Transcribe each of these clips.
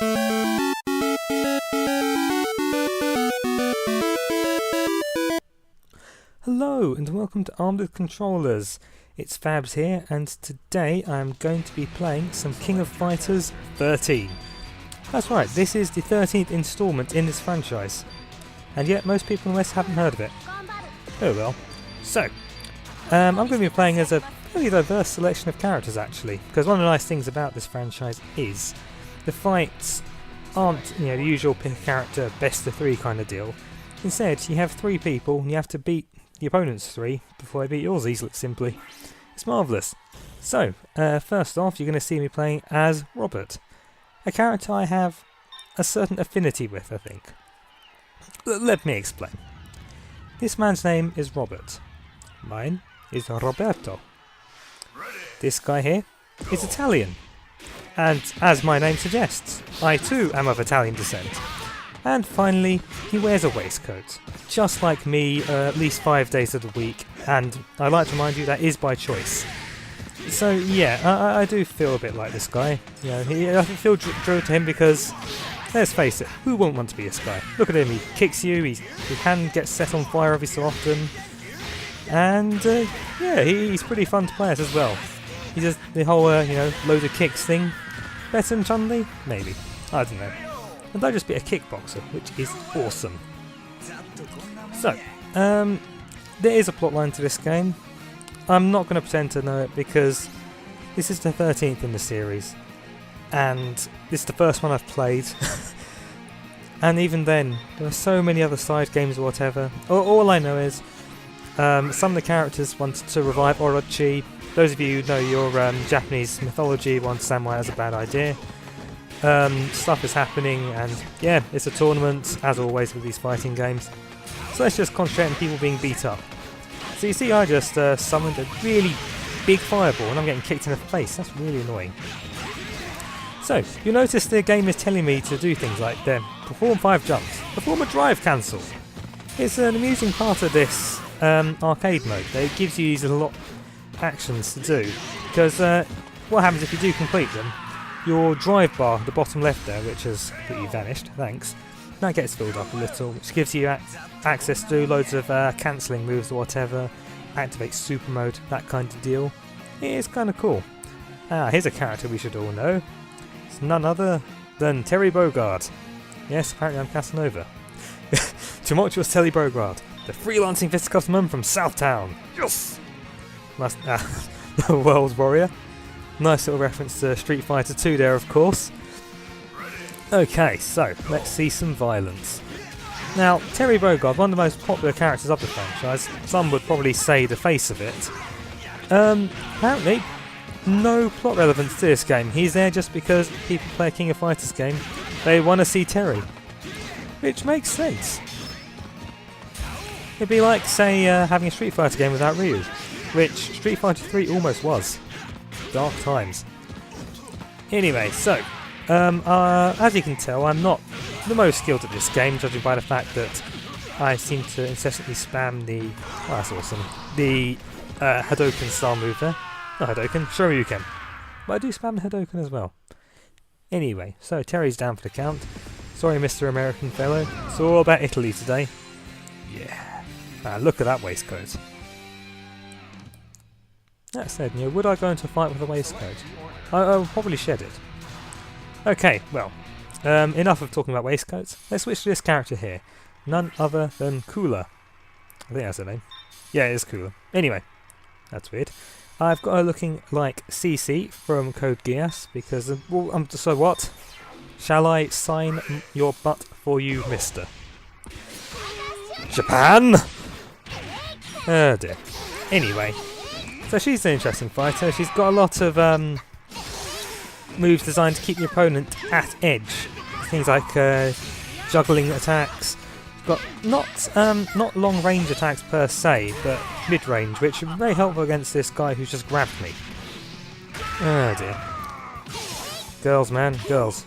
Hello and welcome to Armed with Controllers. It's Fabs here, and today I'm going to be playing some King of Fighters 13. That's right, this is the 13th instalment in this franchise, and yet most people in the West haven't heard of it. Oh well. So, I'm going to be playing as a really diverse selection of characters actually, because one of the nice things about this franchise is the fights aren't, the usual pick a character best of 3 kind of deal. Instead, you have 3 people and you have to beat the opponent's 3 before they beat yours easily, simply. It's marvellous. So, first off, you're going to see me playing as Robert, a character I have a certain affinity with, I think. Let me explain. This man's name is Robert. Mine is Roberto. This guy here is Italian. And as my name suggests, I too am of Italian descent. And finally, he wears a waistcoat, just like me, at least 5 days of the week, and I'd like to remind you that is by choice. So yeah, I do feel a bit like this guy. I feel drawn to him because, let's face it, who wouldn't want to be this guy? Look at him, he kicks you, his hand gets set on fire every so often, and yeah, he's pretty fun to play as well. He does the whole, loads of kicks thing. Better than Chun-Li? Maybe. I don't know. And they'll just be a kickboxer, which is awesome. So, there is a plotline to this game. I'm not going to pretend to know it because this is the 13th in the series, and this is the first one I've played. And even then, there are so many other side games or whatever. All I know is some of the characters wanted to revive AwC. Those of you who know your Japanese mythology will understand why that's a bad idea. Stuff is happening, and yeah, it's a tournament, as always with these fighting games. So let's just concentrate on people being beat up. So you see, I just summoned a really big fireball and I'm getting kicked in the face. That's really annoying. So, you'll notice the game is telling me to do things like perform 5 jumps, perform a drive cancel. It's an amusing part of this arcade mode. It gives you these lot actions to do, because what happens if you do complete them? Your drive bar, the bottom left there, which has completely vanished, thanks, that gets filled up a little, which gives you access to loads of cancelling moves or whatever, activates super mode, that kind of deal. It's kind of cool. Here's a character we should all know. It's none other than Terry Bogard. Yes, apparently I'm Casanova. Tumultuous Terry Bogard, the freelancing fisticuffsman from Southtown. Yes! The world's warrior. Nice little reference to Street Fighter 2 there, of course. Okay, so let's see some violence. Now, Terry Bogard, one of the most popular characters of the franchise, some would probably say the face of it. Apparently, no plot relevance to this game. He's there just because people play a King of Fighters game. They want to see Terry. Which makes sense. It'd be like, say, having a Street Fighter game without Ryu, which Street Fighter 3 almost was. Dark times. Anyway, so, as you can tell, I'm not the most skilled at this game, judging by the fact that I seem to incessantly spam the... oh, that's awesome. The Hadoken style move there. Not Hadoken, Shoryuken. But I do spam the Hadoken as well. Anyway, so Terry's down for the count. Sorry, Mr. American fellow. It's all about Italy today. Yeah. Look at that waistcoat. That said, would I go into a fight with a waistcoat? I would probably shed it. Okay, well, enough of talking about waistcoats. Let's switch to this character here. None other than Cooler. I think that's her name. Yeah, it is Cooler. Anyway, that's weird. I've got her looking like CC from Code Geass because, so what? Shall I sign your butt for you, mister? Japan! Oh dear. Anyway. So she's an interesting fighter. She's got a lot of moves designed to keep your opponent at edge. Things like juggling attacks. Got not long range attacks per se, but mid range, which are very helpful against this guy who's just grabbed me. Oh dear. Girls, man, girls.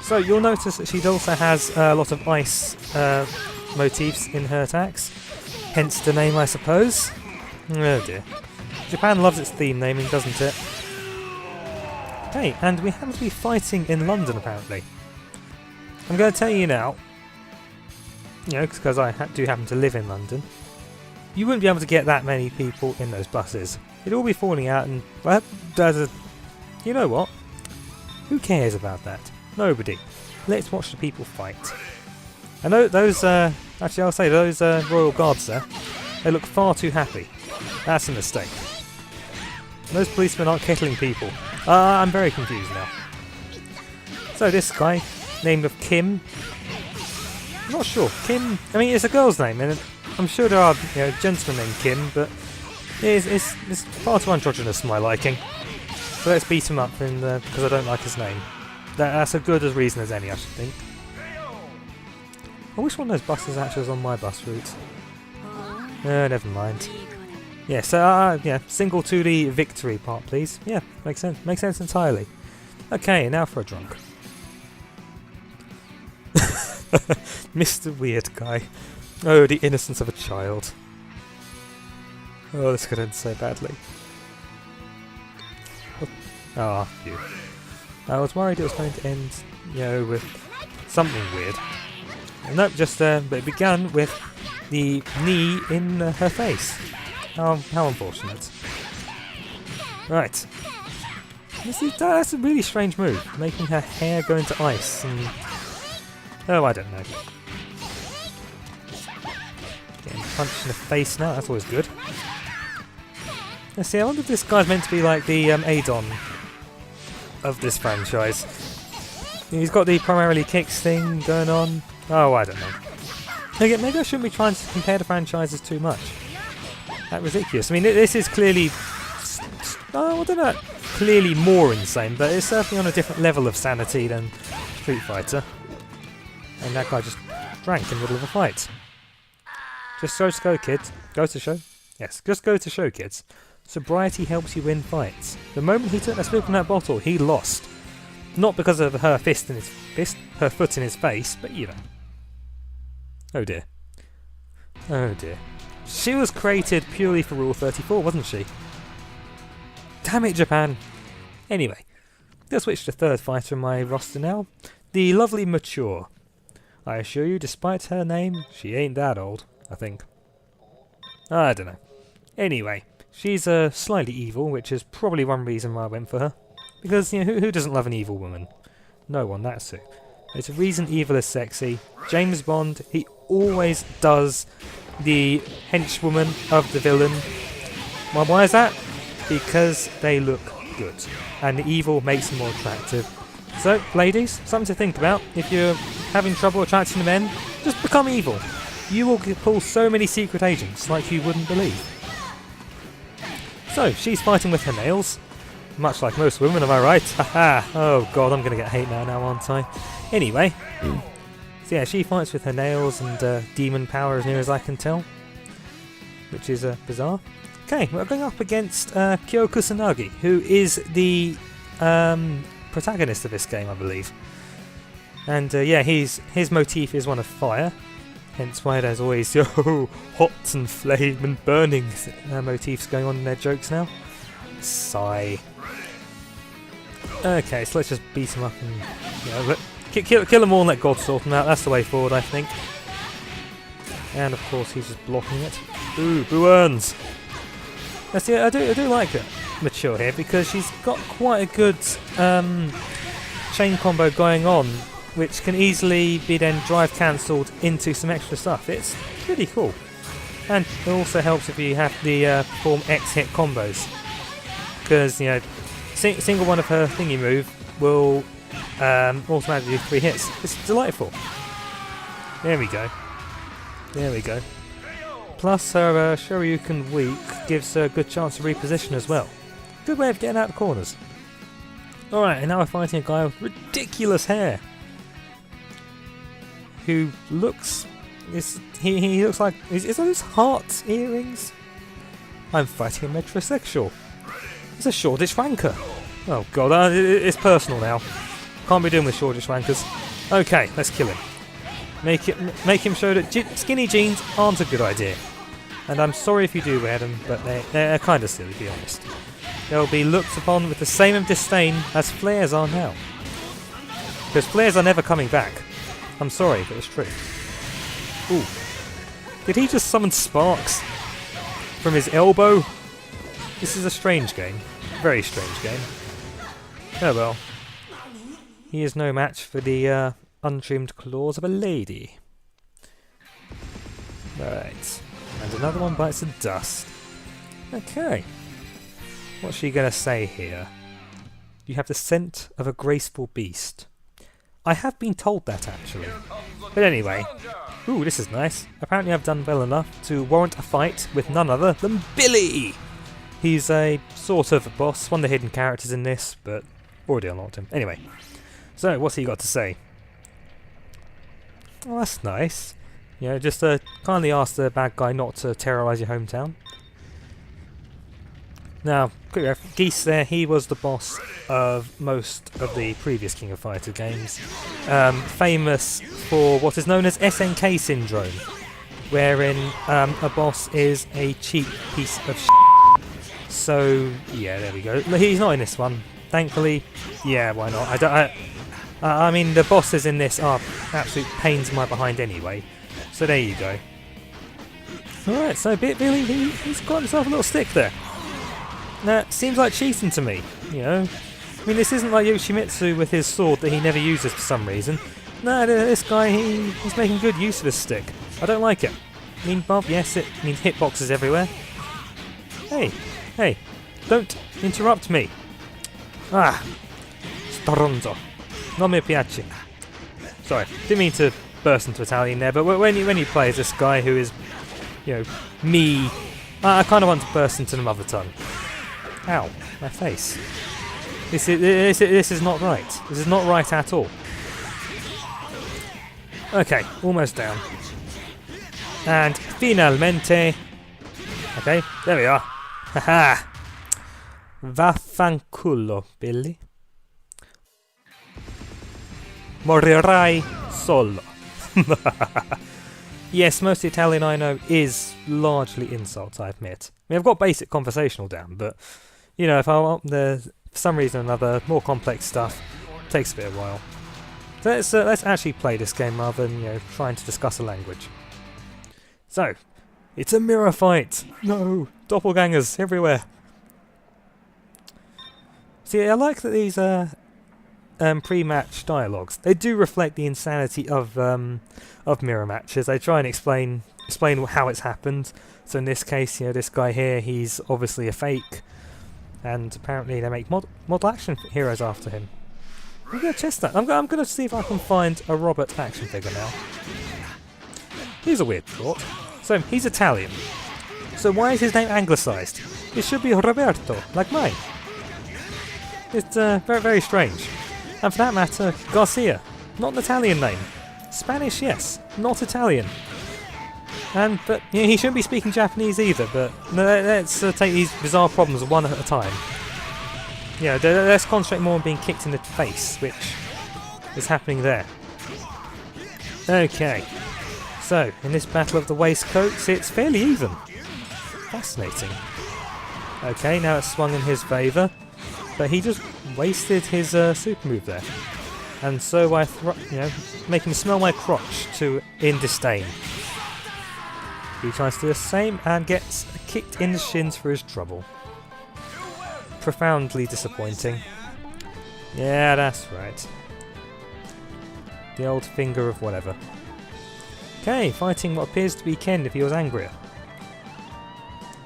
So you'll notice that she also has a lot of ice motifs in her attacks. Hence the name, I suppose. Oh dear. Japan loves its theme naming, doesn't it? Hey, and we happen to be fighting in London apparently. I'm going to tell you now, you know, because I do happen to live in London, you wouldn't be able to get that many people in those buses. It'd all be falling out and, well, you know what? Who cares about that? Nobody. Let's watch the people fight. I know those, actually I'll say those Royal Guards there, they look far too happy. That's a mistake. Those policemen aren't killing people. I'm very confused now. So this guy, named of Kim, I'm not sure. Kim, I mean it's a girl's name, and I'm sure there are gentlemen named Kim, but it's far too androgynous for my liking. So let's beat him up because I don't like his name. That's as good a reason as any, I should think. I wish one of those buses actually was on my bus route. Never mind. Yeah, so yeah, single to the victory part, please. Yeah, makes sense. Makes sense entirely. Okay, now for a drunk. Mr. Weird Guy. Oh, the innocence of a child. Oh, this could end so badly. Ah, phew. I was worried it was going to end, with something weird. Nope, but it began with the knee in her face. How unfortunate. Right. That's a really strange move, making her hair go into ice and... Oh, I don't know. Getting punched in the face now, that's always good. Let's see, I wonder if this guy's meant to be like the Adon of this franchise. He's got the primarily kicks thing going on. Oh, I don't know. Maybe I shouldn't be trying to compare the franchises too much. That's ridiculous. I mean, this is clearly... I don't know, clearly more insane, but it's certainly on a different level of sanity than Street Fighter. And that guy just drank in the middle of a fight. Just go to kids. Go to show. Yes, just go to show, kids. Sobriety helps you win fights. The moment he took that swig from that bottle, he lost. Not because of her foot in his face, but you know. Oh dear. Oh dear. She was created purely for Rule 34, wasn't she? Damn it, Japan! Anyway, let's switch to the third fighter in my roster now. The lovely Mature. I assure you, despite her name, she ain't that old, I think. I don't know. Anyway, she's slightly evil, which is probably one reason why I went for her. Because, who doesn't love an evil woman? No one, that's who. There's a reason evil is sexy. James Bond, he always does the henchwoman of the villain. Well, why is that? Because they look good. And the evil makes them more attractive. So, ladies, something to think about. If you're having trouble attracting the men, just become evil. You will pull so many secret agents like you wouldn't believe. So, she's fighting with her nails. Much like most women, am I right? Haha! Oh god, I'm going to get hate mail now, aren't I? Anyway. So yeah, she fights with her nails and demon power as near as I can tell. Which is bizarre. Okay, we're going up against Kyo Kusanagi, who is the protagonist of this game, I believe. And yeah, his motif is one of fire. Hence why there's always hot and flame and burning motifs going on in their jokes now. Sigh. Okay, so let's just beat him up and kill them all and let God sort them out. That's the way forward, I think. And of course he's just blocking it. Ooh, Boo earns. Let's see, I do like her, Mature here, because she's got quite a good chain combo going on, which can easily be then drive cancelled into some extra stuff. It's pretty cool. And it also helps if you have the perform X hit combos. Because, single one of her thingy move will automatically do 3 hits. It's delightful. There we go. There we go. Plus her Shoryuken weak gives her a good chance to reposition as well. Good way of getting out of corners. Alright, and now we're fighting a guy with ridiculous hair. Who looks... He looks like... Is those heart earrings? I'm fighting a metrosexual. It's a Shoreditch wanker. Oh god, it's personal now. Can't be doing with Shoreditch wankers. Okay, let's kill him. Make him show that skinny jeans aren't a good idea. And I'm sorry if you do wear them, but they're kind of silly, to be honest. They'll be looked upon with the same disdain as flares are now. Because flares are never coming back. I'm sorry, but it's true. Ooh. Did he just summon sparks from his elbow? This is a strange game. Very strange game. Oh well. He is no match for the untrimmed claws of a lady. Right. And another one bites the dust. Okay. What's she going to say here? You have the scent of a graceful beast. I have been told that, actually. But anyway. Ooh, this is nice. Apparently I've done well enough to warrant a fight with none other than Billy! He's a sort of boss, one of the hidden characters in this, but already unlocked him. Anyway. So, what's he got to say? Oh, that's nice. You know, just kindly ask the bad guy not to terrorise your hometown. Now, quick ref, Geese there, he was the boss of most of the previous King of Fighters games. Famous for what is known as SNK syndrome, wherein a boss is a cheap piece of shit. So, yeah, there we go. He's not in this one. Thankfully, yeah, why not? I mean, the bosses in this are absolute pains in my behind anyway. So there you go. Alright, so Billy, he's got himself a little stick there. Now, seems like cheating to me, you know. I mean, this isn't like Yoshimitsu with his sword that he never uses for some reason. No, this guy, he's making good use of his stick. I don't like it. I mean, Bob, yes, it means hitboxes everywhere. Hey, don't interrupt me. Ah, stronzo. Non mi piace. Sorry, didn't mean to burst into Italian there, but when you play as this guy who is, you know, me, I kind of want to burst into the mother tongue. Ow, my face. This is not right. This is not right at all. Okay, almost down. And finalmente. Okay, there we are. Haha. Vaffanculo, Billy. Morirai solo. Yes, most Italian I know is largely insults, I admit. I mean, I've got basic conversational down, but, you know, if I want for some reason or another, more complex stuff, it takes a bit of a while. So let's actually play this game rather than, you know, trying to discuss a language. So, it's a mirror fight! No! Doppelgangers everywhere! See, I like that these pre-match dialogues, they do reflect the insanity of mirror matches. They try and explain how it's happened. So in this case, you know, this guy here, he's obviously a fake, and apparently they make model action heroes after him. I'm going to test that. I'm going to see if I can find a Robert action figure now. Here's a weird thought. So he's Italian. So why is his name anglicised? It should be Roberto, like mine. It's very, very strange. And for that matter, Garcia, not an Italian name. Spanish, yes, not Italian. But you know, he shouldn't be speaking Japanese either. But let's take these bizarre problems one at a time. Yeah, let's concentrate more on being kicked in the face, which is happening there. Okay, so in this battle of the waistcoats, it's fairly even. Fascinating. Okay, now it's swung in his favour, but he just wasted his super move there, and so I, make him smell my crotch in disdain. He tries to do the same and gets kicked in the shins for his trouble. Profoundly disappointing. Yeah, that's right. The old finger of whatever. Okay, fighting what appears to be Ken if he was angrier.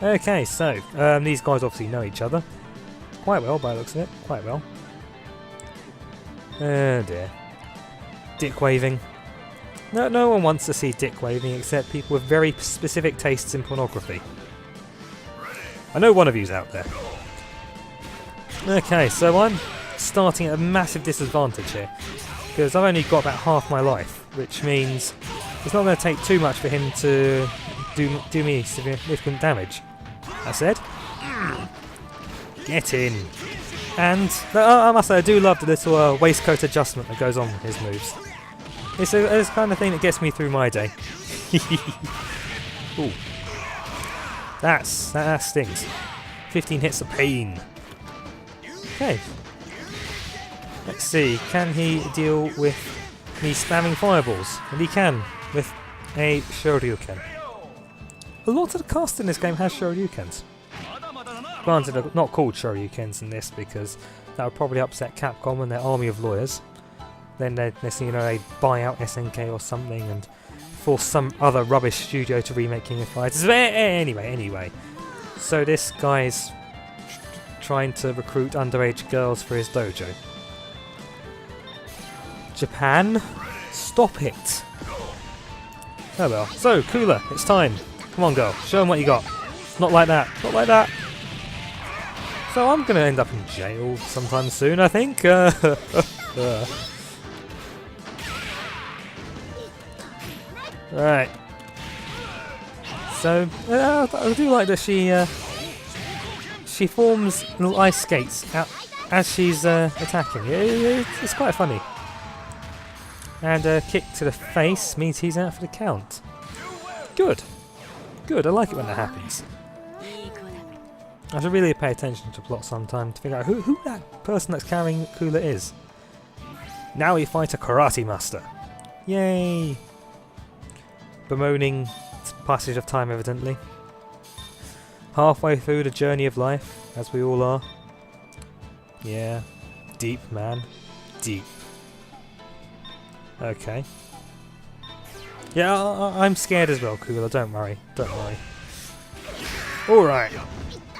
Okay, so these guys obviously know each other. Quite well by the looks of it, quite well. Oh dear. Dick waving. No one wants to see dick waving except people with very specific tastes in pornography. I know one of you's out there. Okay, so I'm starting at a massive disadvantage here, because I've only got about half my life, which means it's not going to take too much for him to do me significant damage. That said, get in. And I must say, I do love the little waistcoat adjustment that goes on with his moves. It's the kind of thing that gets me through my day. Ooh. That stings. 15 hits of pain. Okay. Let's see, can he deal with me spamming fireballs, and he can with a Shoryuken. A lot of the cast in this game has Shoryukens. Granted, they're not called Shoryukens in this because that would probably upset Capcom and their army of lawyers. Then they buy out SNK or something and force some other rubbish studio to remake King of Fighters. Anyway. So this guy's trying to recruit underage girls for his dojo. Japan? Stop it! Oh well. So, Cooler, it's time. Come on, girl. Show him what you got. Not like that. Not like that. So I'm going to end up in jail sometime soon, I think. Right. So, I do like that she forms little ice skates out as she's attacking. It's quite funny. And a kick to the face means he's out for the count. Good. Good, I like it when that happens. I should really pay attention to plot sometime to figure out who that person that's carrying Cooler is. Now we fight a karate master. Yay! Bemoaning passage of time, evidently. Halfway through the journey of life, as we all are. Yeah. Deep, man. Deep. Okay. Yeah, I'm scared as well, Cooler, don't worry. Don't worry. Alright.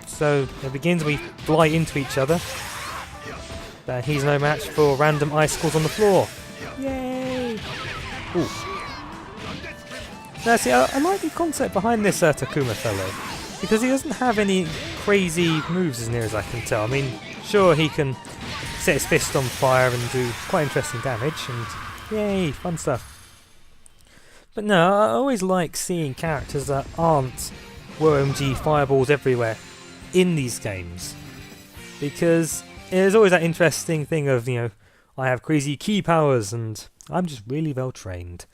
So, it begins, we fly into each other. But he's no match for random icicles on the floor. Yay! Ooh. Now see, I like the concept behind this Takuma fellow. Because he doesn't have any crazy moves as near as I can tell. I mean, sure he can set his fist on fire and do quite interesting damage, and yay, fun stuff. But no, I always like seeing characters that aren't OMG fireballs everywhere in these games. Because there's always that interesting thing of, I have crazy key powers and I'm just really well trained.